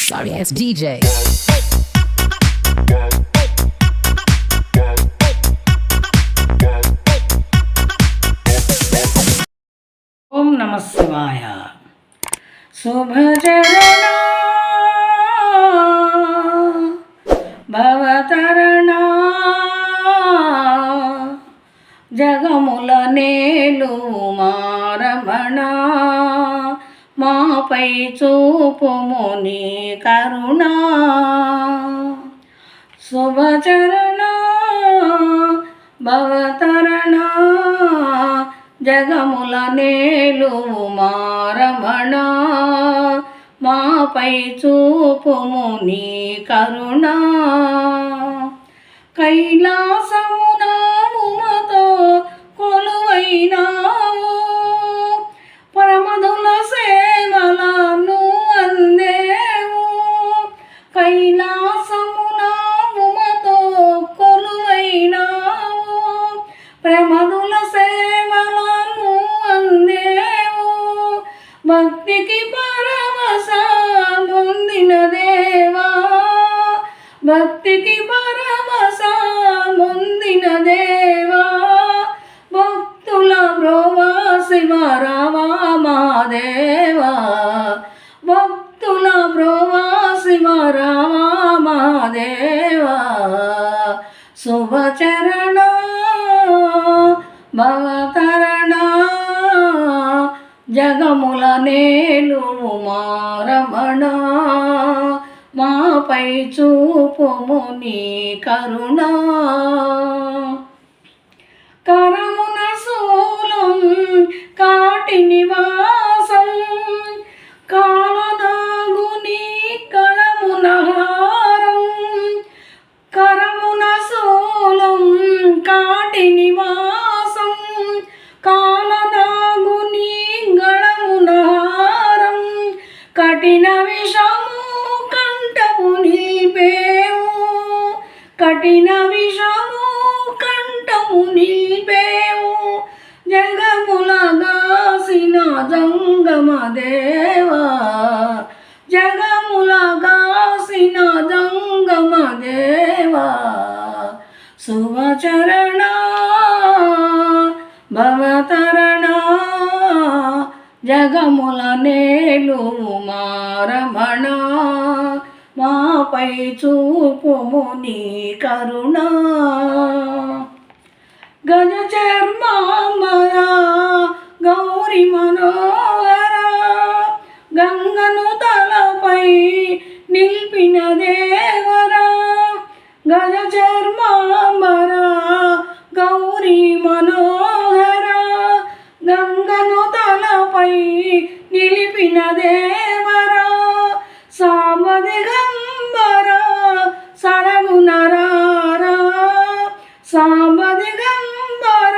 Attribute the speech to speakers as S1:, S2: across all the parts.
S1: Sorry ass DJ.
S2: ఓం నమ శివాయ. శుభచరణ భవతరణ జగముల నేలు మారమణ మాపై చూపుము నీ కరుణ. శుభచరణ భవతరణ జగముల నేలు మారమణ మాపై చూపుము నీ కరుణ. కైలాసమునాముమతో కొలువైనావు పరమధుల సేవలను అందేవు. కైలాసమునాముమతో కొలువైనావు ప్రమధుల సేవలను అందేవు. భక్తికి పరవశముందిన దేవా, భక్తికి పరవశముందిన దేవా, భక్తుల బ్రోవా శివ రావా మహాదేవా, భక్తుల బ్రోవా శివ రావా మహాదేవా. శుభచరణ భవతరణ జగముల నేలు మారమణ మాపై చూపుము నీ కరుణ. కరమున శూలం కాటి నివాసం కాలనాగుని కళమున హారం. కరమున శూలం కాటి నివాసం కాలనాగుని గళమున హారం. కఠిన విషము కంఠము నిల్పేవు, కఠిన విషము కంఠము నిల్పేవు. జగముల గాసిన జంగమ దేవా, జగముల గాసిన జంగమ దేవా. శుభచరణ భవతరణ జగముల నేలు మారమణ మాపై చూపుము నీ కరుణ. గజ చర్మాంబర గౌరి మనోహర గంగను తలపై నిల్పిన దేవరా. గజ చర్మాంబర గౌరీ మనోహర గంగను తలపై నిలిపిన దేవరా. సామదిగంబర సరగునరారా, సామదిగంబర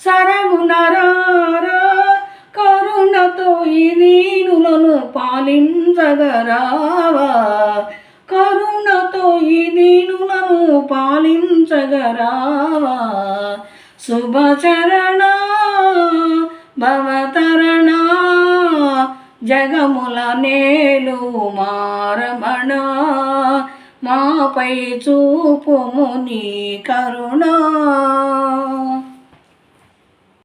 S2: సరగునరారా. కరుణతో ఈ దీనులను పాలించగరావా, కరుణతో ఈ దీనులను పాలించగరావా. శుభచరణ భవతరణ జగముల నేలు మారమణ మాపై చూపుము నీ కరుణ.